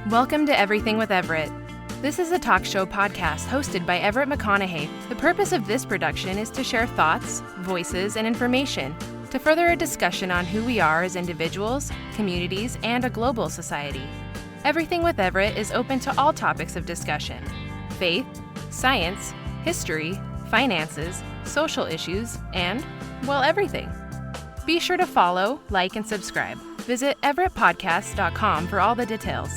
Welcome to Everything with Everett. This is a talk show podcast hosted by Everett McConaughey. The purpose of this production is to share thoughts, voices, and information to further a discussion on who we are as individuals, communities, and a global society. Everything with Everett is open to all topics of discussion: faith, science, history, finances, social issues, and, well, everything. Be sure to follow, like, and subscribe. Visit everettpodcast.com for all the details.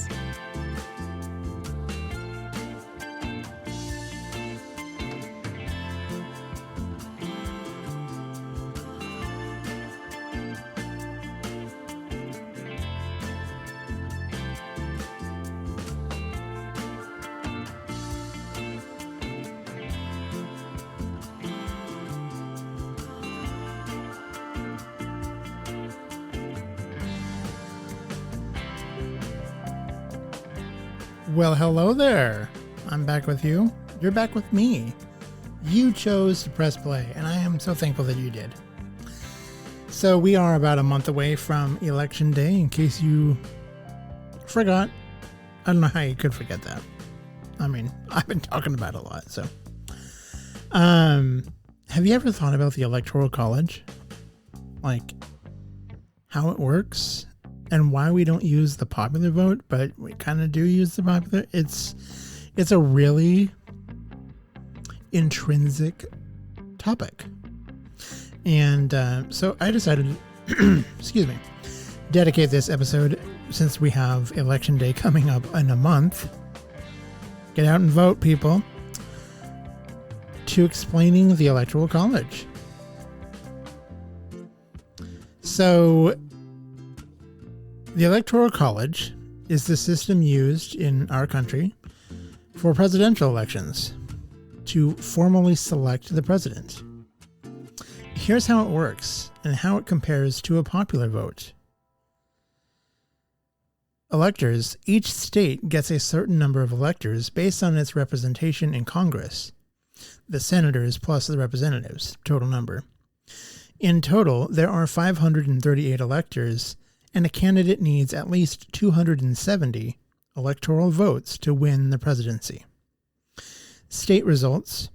Well, hello there. I'm back with you. You're back with me. You chose to press play, and I am so thankful that you did. So we are about a month away from Election Day, in case you forgot. I don't know how you could forget that. I mean, I've been talking about it a lot, so. Have you ever thought about the Electoral College? Like, how it works? And why we don't use the popular vote, but we kind of do use the popular. It's a really intrinsic topic. And so I decided to, dedicate this episode, since we have Election Day coming up in a month. Get out and vote, people. To explaining the Electoral College. So, the Electoral College is the system used in our country for presidential elections to formally select the president. Here's how it works and how it compares to a popular vote. Electors, each state gets a certain number of electors based on its representation in Congress. The senators plus the representatives, total number. In total, there are 538 electors, and a candidate needs at least 270 electoral votes to win the presidency. State results.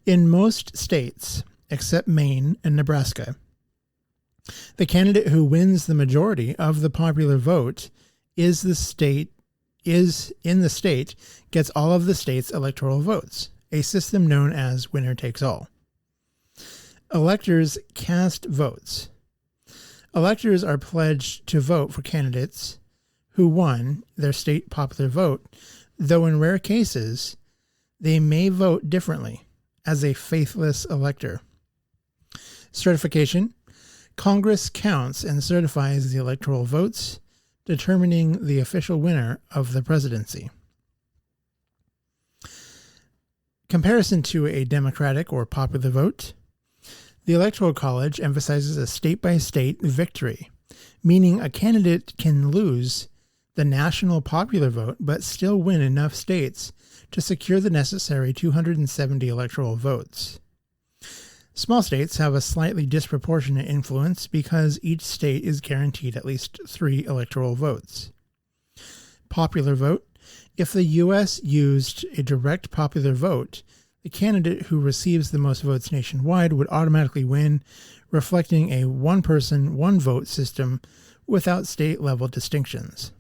In most states, except Maine and Nebraska, the candidate who wins the majority of the popular vote is in the state gets all of the state's electoral votes, a system known as winner takes all. Electors cast votes. Electors are pledged to vote for candidates who won their state popular vote, though in rare cases, they may vote differently as a faithless elector. Certification. Congress counts and certifies the electoral votes, determining the official winner of the presidency. Comparison to a democratic or popular vote. The Electoral College emphasizes a state-by-state victory, meaning a candidate can lose the national popular vote but still win enough states to secure the necessary 270 electoral votes. Small states have a slightly disproportionate influence because each state is guaranteed at least 3 electoral votes. Popular vote. If the U.S. used a direct popular vote, the candidate who receives the most votes nationwide would automatically win, reflecting a one-person, one-vote system without state-level distinctions.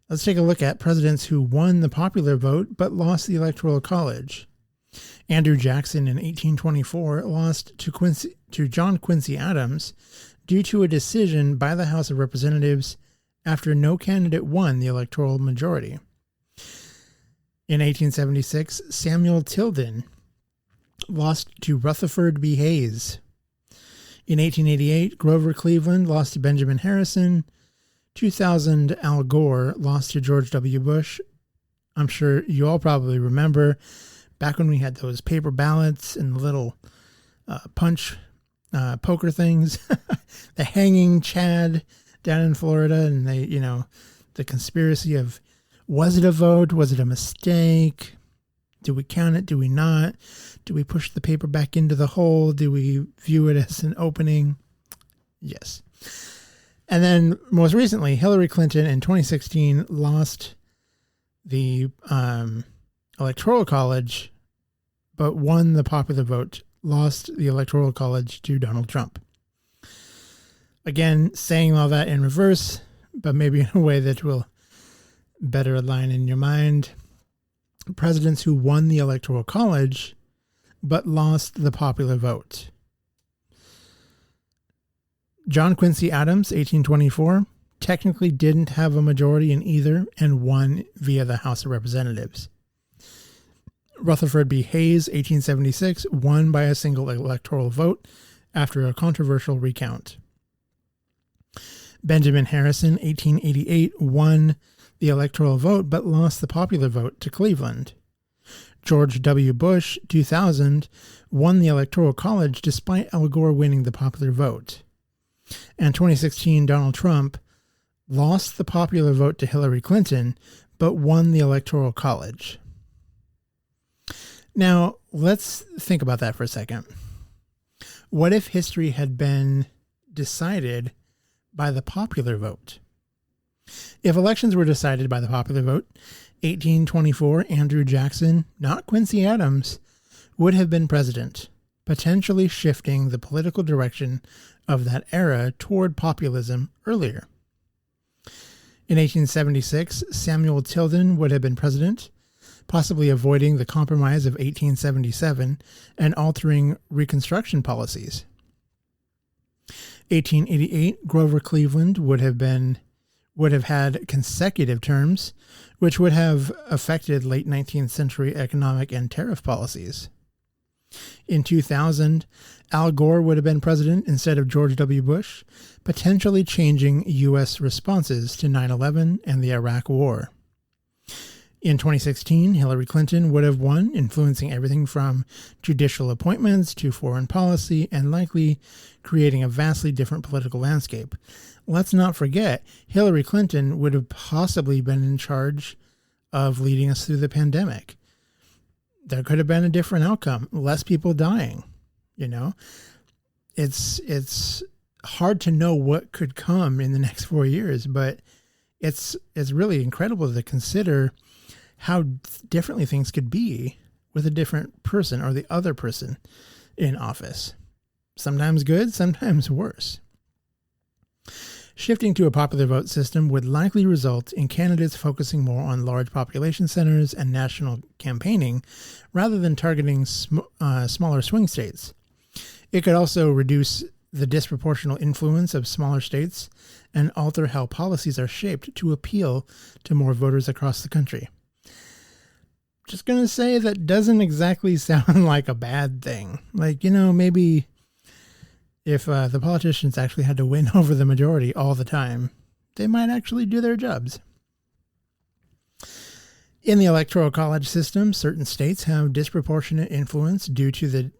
Let's take a look at presidents who won the popular vote but lost the Electoral College. Andrew Jackson in 1824 lost to John Quincy Adams due to a decision by the House of Representatives after no candidate won the electoral majority. In 1876, Samuel Tilden lost to Rutherford B. Hayes. In 1888, Grover Cleveland lost to Benjamin Harrison. 2000, Al Gore lost to George W. Bush. I'm sure you all probably remember back when we had those paper ballots and the little poker things, the hanging Chad down in Florida, and the conspiracy of, was it a vote? Was it a mistake? Do we count it? Do we not? Do we push the paper back into the hole? Do we view it as an opening? Yes. And then most recently, Hillary Clinton in 2016 lost the Electoral College, but won the popular vote, lost the Electoral College to Donald Trump. Again, saying all that in reverse, but maybe in a way that will better align in your mind. Presidents who won the Electoral College, but lost the popular vote. John Quincy Adams, 1824, technically didn't have a majority in either and won via the House of Representatives. Rutherford B. Hayes, 1876, won by a single electoral vote after a controversial recount. Benjamin Harrison, 1888, won the electoral vote but lost the popular vote to Cleveland. George W. Bush, 2000, won the Electoral College despite Al Gore winning the popular vote. And 2016, Donald Trump lost the popular vote to Hillary Clinton but won the Electoral College. Now, let's think about that for a second. What if history had been decided by the popular vote? If elections were decided by the popular vote, 1824 Andrew Jackson, not Quincy Adams, would have been president, potentially shifting the political direction of that era toward populism earlier. In 1876, Samuel Tilden would have been president, possibly avoiding the Compromise of 1877 and altering Reconstruction policies. 1888, Grover Cleveland would have had consecutive terms, which would have affected late 19th century economic and tariff policies. In 2000, Al Gore would have been president instead of George W. Bush, potentially changing U.S. responses to 9/11 and the Iraq War. In 2016, Hillary Clinton would have won, influencing everything from judicial appointments to foreign policy and likely creating a vastly different political landscape. Let's not forget, Hillary Clinton would have possibly been in charge of leading us through the pandemic. There could have been a different outcome, less people dying. It's hard to know what could come in the next 4 years, but it's really incredible to consider how differently things could be with a different person or the other person in office. Sometimes good, sometimes worse. Shifting to a popular vote system would likely result in candidates focusing more on large population centers and national campaigning rather than targeting smaller swing states. It could also reduce the disproportional influence of smaller states and alter how policies are shaped to appeal to more voters across the country. Just going to say that doesn't exactly sound like a bad thing. Maybe if the politicians actually had to win over the majority all the time, they might actually do their jobs. In the Electoral College system, certain states have disproportionate influence due to the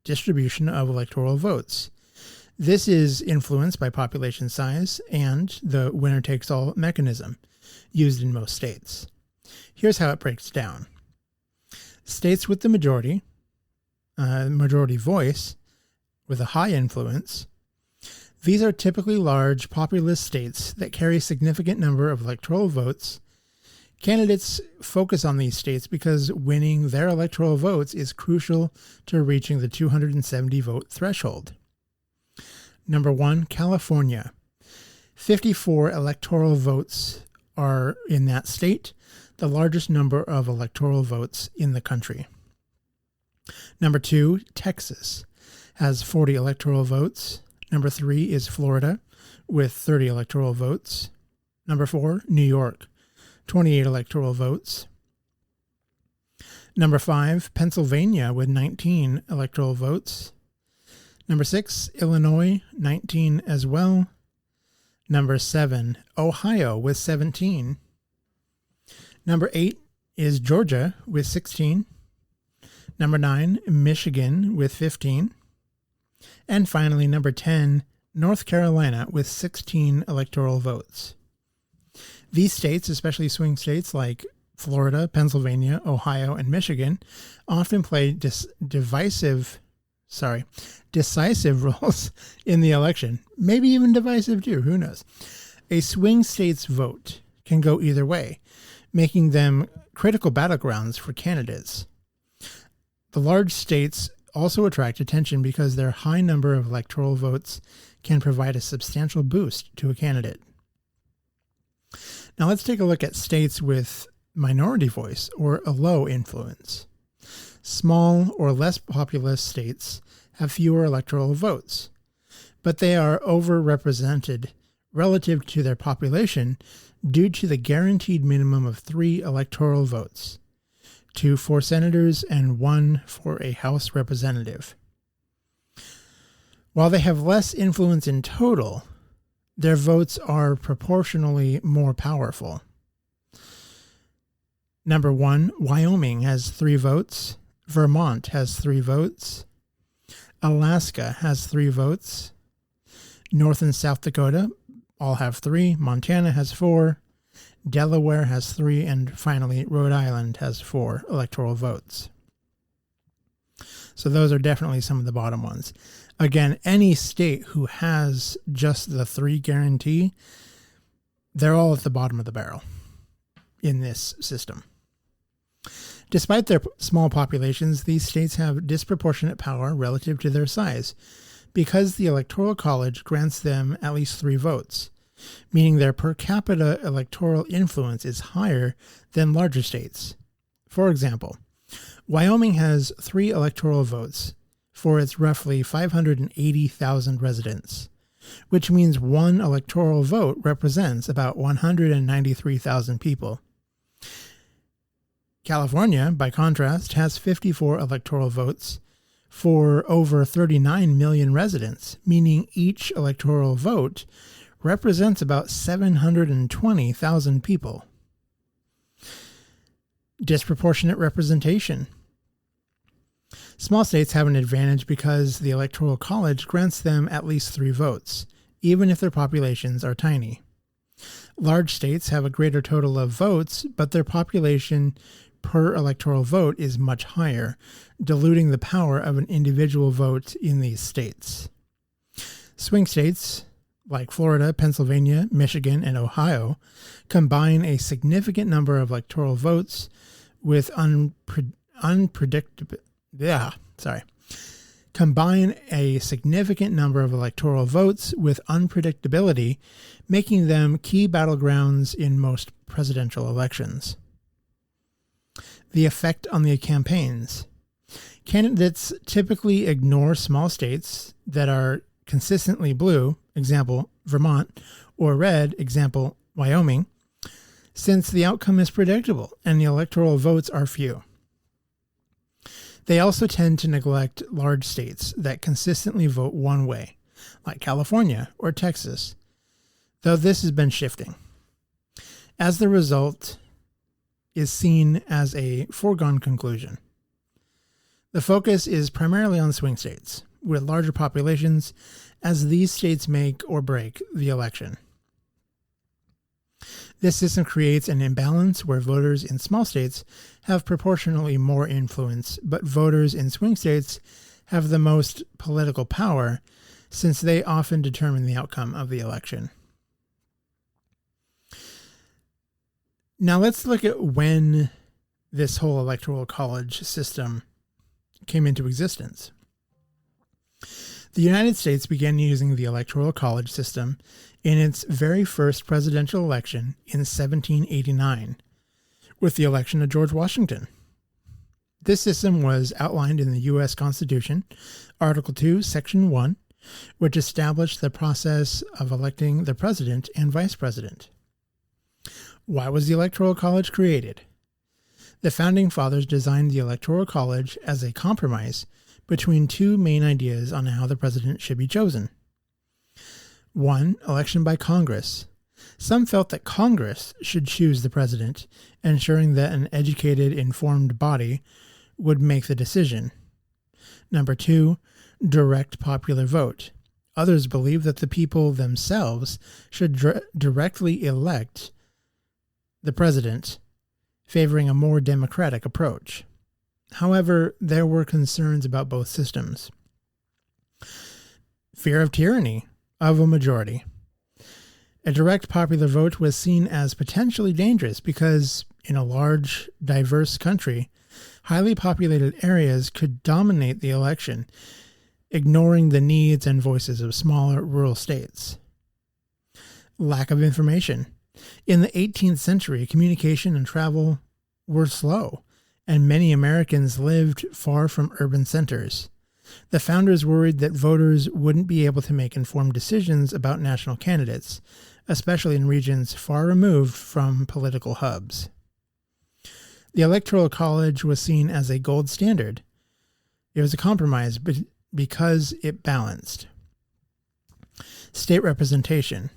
distribution of electoral votes. This is influenced by population size and the winner-takes-all mechanism used in most states. Here's how it breaks down. States with the majority voice, with a high influence, these are typically large, populous states that carry a significant number of electoral votes. Candidates focus on these states because winning their electoral votes is crucial to reaching the 270 vote threshold. Number 1, California. 54 electoral votes are in that state, the largest number of electoral votes in the country. Number 2, Texas has 40 electoral votes. Number 3 is Florida with 30 electoral votes. Number 4, New York, 28 electoral votes. Number 5, Pennsylvania with 19 electoral votes. Number 6, Illinois, 19 as well. Number 7, Ohio with 17. Number 8 is Georgia with 16. Number 9, Michigan with 15. And finally, number 10, North Carolina with 16 electoral votes. These states, especially swing states like Florida, Pennsylvania, Ohio, and Michigan, often play divisive decisive roles in the election, maybe even divisive too, who knows. A swing state's vote can go either way, making them critical battlegrounds for candidates. The large states also attract attention because their high number of electoral votes can provide a substantial boost to a candidate. Now let's take a look at states with minority voice or a low influence. Small or less populous states have fewer electoral votes, but they are overrepresented relative to their population due to the guaranteed minimum of 3 electoral votes, 2 for senators and 1 for a House representative. While they have less influence in total, their votes are proportionally more powerful. Number 1, Wyoming has 3 votes. Vermont has 3 votes. Alaska has 3 votes. North and South Dakota all have 3. Montana has 4. Delaware has 3. And finally, Rhode Island has 4 electoral votes. So those are definitely some of the bottom ones. Again, any state who has just the 3 guarantee, they're all at the bottom of the barrel in this system. Despite their small populations, these states have disproportionate power relative to their size because the Electoral College grants them at least 3 votes, meaning their per capita electoral influence is higher than larger states. For example, Wyoming has 3 electoral votes for its roughly 580,000 residents, which means 1 electoral vote represents about 193,000 people. California, by contrast, has 54 electoral votes for over 39 million residents, meaning each electoral vote represents about 720,000 people. Disproportionate representation. Small states have an advantage because the Electoral College grants them at least 3 votes, even if their populations are tiny. Large states have a greater total of votes, but their population per electoral vote is much higher, diluting the power of an individual vote in these states. Swing states, like Florida, Pennsylvania, Michigan, and Ohio, combine a significant number of electoral votes with unpredictability, making them key battlegrounds in most presidential elections. The effect on the campaigns. Candidates typically ignore small states that are consistently blue, example Vermont, or red, example Wyoming, since the outcome is predictable and the electoral votes are few. They also tend to neglect large states that consistently vote one way, like California or Texas, though this has been shifting. As the result is seen as a foregone conclusion. The focus is primarily on swing states, with larger populations, as these states make or break the election. This system creates an imbalance where voters in small states have proportionally more influence, but voters in swing states have the most political power, since they often determine the outcome of the election. Now let's look at when this whole electoral college system came into existence. The United States began using the electoral college system in its very first presidential election in 1789, with the election of George Washington. This system was outlined in the U.S. Constitution, Article 2, Section 1, which established the process of electing the president and vice president. Why was the Electoral College created? The Founding Fathers designed the Electoral College as a compromise between 2 main ideas on how the president should be chosen. 1, election by Congress. Some felt that Congress should choose the president, ensuring that an educated, informed body would make the decision. Number 2, direct popular vote. Others believed that the people themselves should directly elect the president, favoring a more democratic approach. However, there were concerns about both systems. Fear of tyranny of a majority. A direct popular vote was seen as potentially dangerous because, in a large, diverse country, highly populated areas could dominate the election, ignoring the needs and voices of smaller rural states. Lack of information. In the 18th century, communication and travel were slow, and many Americans lived far from urban centers. The founders worried that voters wouldn't be able to make informed decisions about national candidates, especially in regions far removed from political hubs. The Electoral College was seen as a gold standard. It was a compromise because it balanced. State representation.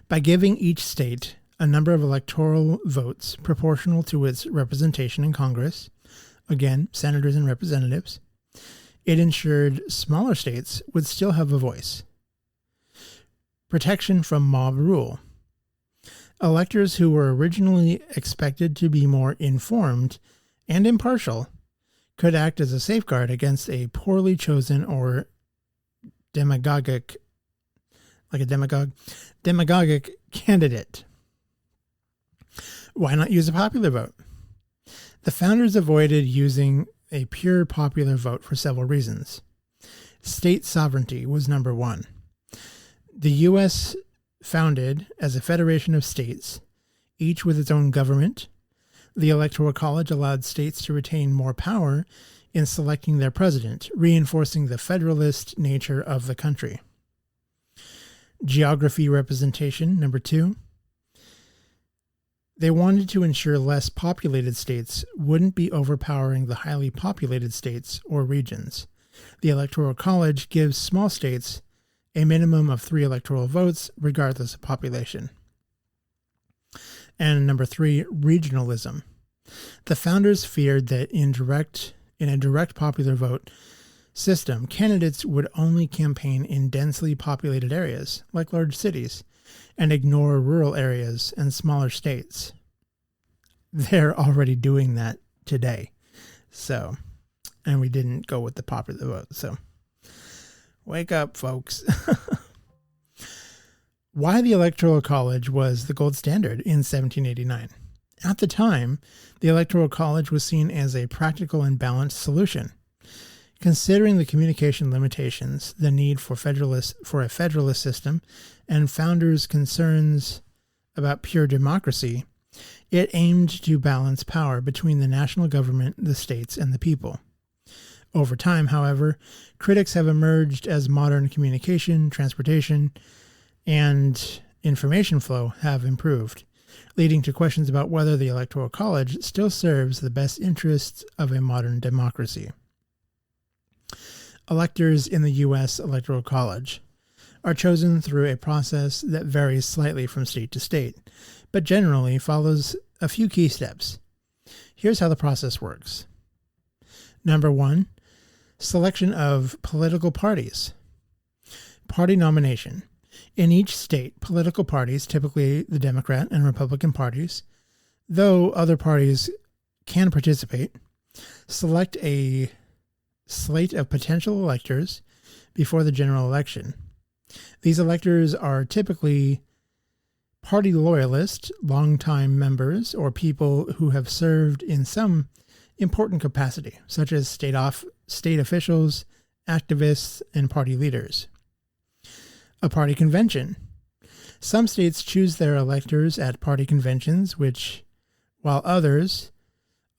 By giving each state a number of electoral votes proportional to its representation in Congress, again, senators and representatives, it ensured smaller states would still have a voice. Protection from mob rule. Electors who were originally expected to be more informed and impartial could act as a safeguard against a poorly chosen or demagogic candidate. Why not use a popular vote? The founders avoided using a pure popular vote for several reasons. State sovereignty was number one. The U.S. founded as a federation of states, each with its own government. The Electoral College allowed states to retain more power in selecting their president, reinforcing the federalist nature of the country. Geography representation, number two. They wanted to ensure less populated states wouldn't be overpowering the highly populated states or regions. The Electoral College gives small states a minimum of 3 electoral votes, regardless of population. And number 3, regionalism. The founders feared that in a direct popular vote system, candidates would only campaign in densely populated areas, like large cities, and ignore rural areas and smaller states. They're already doing that today. And we didn't go with the popular vote. So, wake up, folks. Why the Electoral College was the gold standard in 1789. At the time, the Electoral College was seen as a practical and balanced solution. Considering the communication limitations, the need for a federalist system, and founders' concerns about pure democracy, it aimed to balance power between the national government, the states, and the people. Over time, however, critics have emerged as modern communication, transportation, and information flow have improved, leading to questions about whether the Electoral College still serves the best interests of a modern democracy. Electors in the U.S. Electoral College are chosen through a process that varies slightly from state to state, but generally follows a few key steps. Here's how the process works. Number 1, selection of political parties. Party nomination. In each state, political parties, typically the Democrat and Republican parties, though other parties can participate, select a slate of potential electors before the general election. These electors are typically party loyalists, longtime members, or people who have served in some important capacity, such as state officials, activists, and party leaders. A party convention. Some states choose their electors at party conventions, while others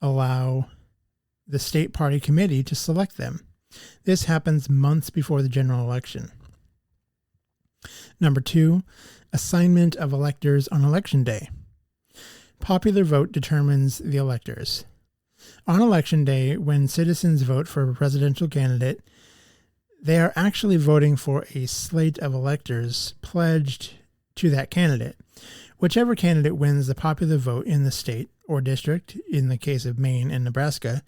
allow the state party committee to select them. This happens months before the general election. Number 2, assignment of electors on election day. Popular vote determines the electors. On election day, when citizens vote for a presidential candidate, they are actually voting for a slate of electors pledged to that candidate. Whichever candidate wins the popular vote in the state or district, in the case of Maine and Nebraska,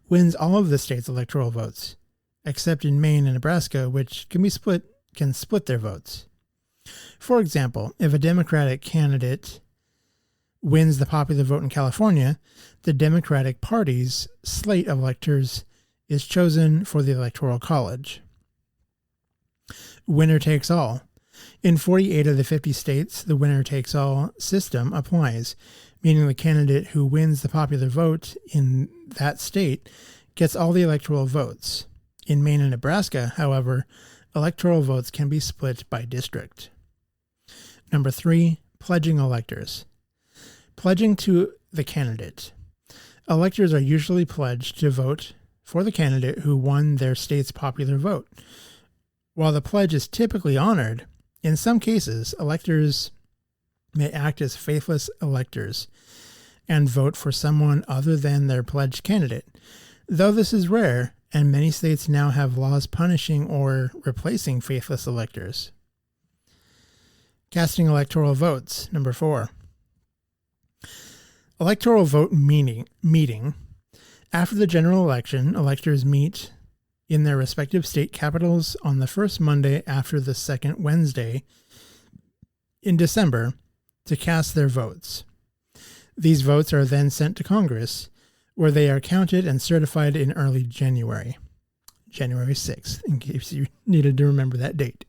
wins all of the state's electoral votes, except in Maine and Nebraska, which can split their votes. For example, if a Democratic candidate wins the popular vote in California, the Democratic Party's slate of electors is chosen for the Electoral College. winner takes all. In 48 of the 50 states, the winner takes all system applies, meaning the candidate who wins the popular vote in that state gets all the electoral votes. In Maine and Nebraska, however, electoral votes can be split by district. Number 3, pledging electors. Pledging to the candidate. Electors are usually pledged to vote for the candidate who won their state's popular vote. While the pledge is typically honored, in some cases, electors may act as faithless electors and vote for someone other than their pledged candidate. Though this is rare, and many states now have laws punishing or replacing faithless electors. Casting electoral votes. Number 4. Electoral vote meeting. After the general election, electors meet in their respective state capitals on the first Monday after the second Wednesday in December to cast their votes. These votes are then sent to Congress, where they are counted and certified in early January 6th, in case you needed to remember that date.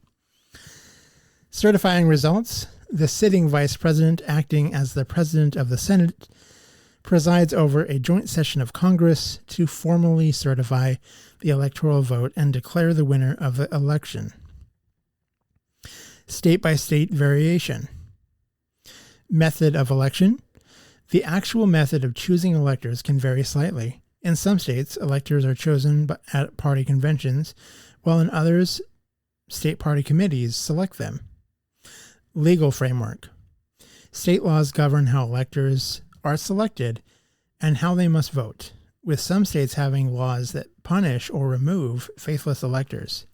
Certifying results. The sitting vice president, acting as the president of the Senate, presides over a joint session of Congress to formally certify the electoral vote and declare the winner of the election. State-by-state variation. Method of election. The actual method of choosing electors can vary slightly. In some states, electors are chosen at party conventions, while in others, state party committees select them. Legal framework. State laws govern how electors are selected and how they must vote, with some states having laws that punish or remove faithless electors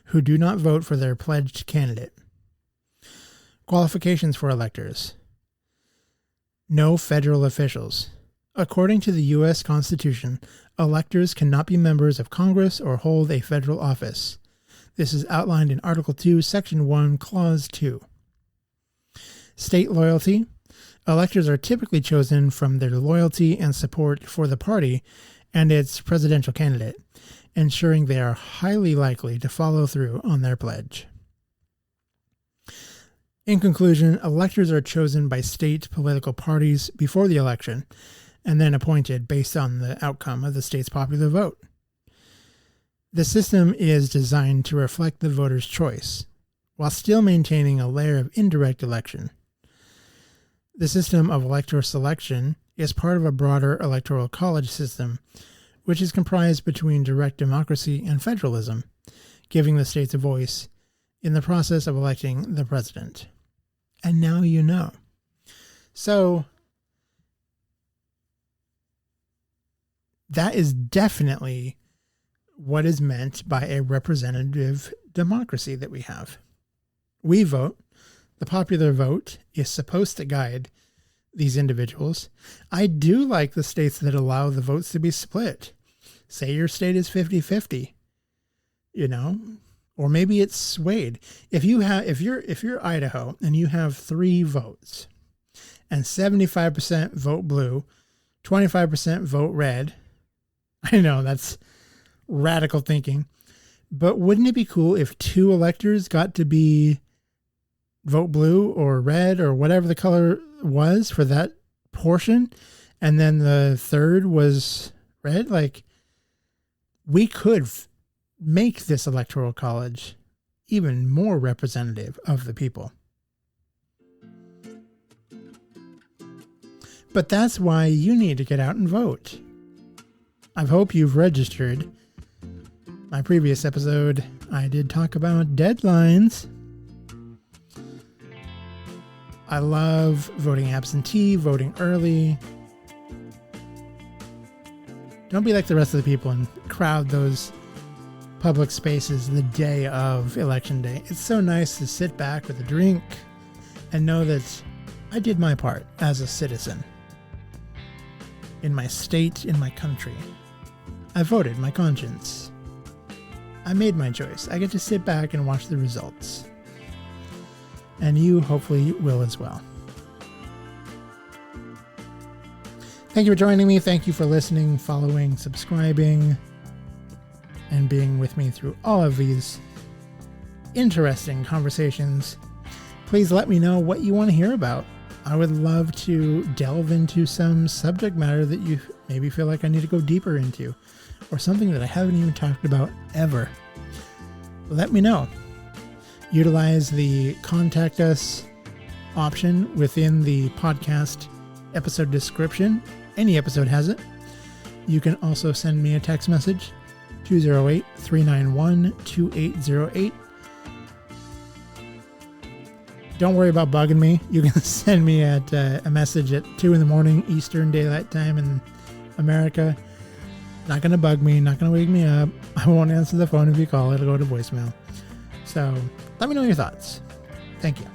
who do not vote for their pledged candidate. Qualifications for electors. No federal officials. According to the U.S. Constitution, electors cannot be members of Congress or hold a federal office. This is outlined in Article 2, Section 1, Clause 2. State loyalty. Electors are typically chosen from their loyalty and support for the party and its presidential candidate, ensuring they are highly likely to follow through on their pledge. In conclusion, electors are chosen by state political parties before the election and then appointed based on the outcome of the state's popular vote. The system is designed to reflect the voter's choice, while still maintaining a layer of indirect election. The system of elector selection is part of a broader electoral college system, which is comprised between direct democracy and federalism, giving the states a voice in the process of electing the president. And now you know. So, that is definitely what is meant by a representative democracy that we have. We vote. The popular vote is supposed to guide these individuals. I do like the states that allow the votes to be split. Say your state is 50-50, or maybe it's swayed. If you're Idaho and you have 3 votes and 75% vote blue, 25% vote red, I know that's radical thinking, but wouldn't it be cool if 2 electors got to be vote blue or red or whatever the color was for that portion, and then the third was red? Like, we could make this electoral college even more representative of the people. But that's why you need to get out and vote. I hope you've registered. My previous episode, I did talk about deadlines. I love voting absentee, voting early. Don't be like the rest of the people and crowd those public spaces the day of election day. It's so nice to sit back with a drink and know that I did my part as a citizen in my state, in my country. I voted my conscience. I made my choice. I get to sit back and watch the results. And you hopefully will as well. Thank you for joining me. Thank you for listening, following, subscribing, and being with me through all of these interesting conversations, please let me know what you want to hear about. I would love to delve into some subject matter that you maybe feel like I need to go deeper into, or something that I haven't even talked about ever. Let me know. Utilize the contact us option within the podcast episode description. Any episode has it. You can also send me a text message, 208-391-2808. Don't worry about bugging me. You can send me a message at 2 a.m. Eastern Daylight Time in America. Not going to bug me, not going to wake me up. I won't answer the phone if you call. It'll go to voicemail. So let me know your thoughts. Thank you.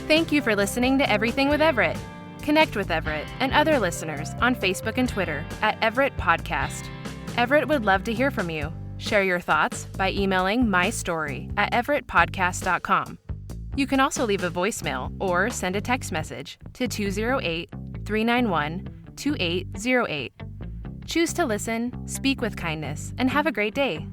Thank you for listening to Everything with Everett. Connect with Everett and other listeners on Facebook and Twitter at Everett Podcast. Everett would love to hear from you. Share your thoughts by emailing mystory@everettpodcast.com. You can also leave a voicemail or send a text message to 208-391-2808. Choose to listen, speak with kindness, and have a great day.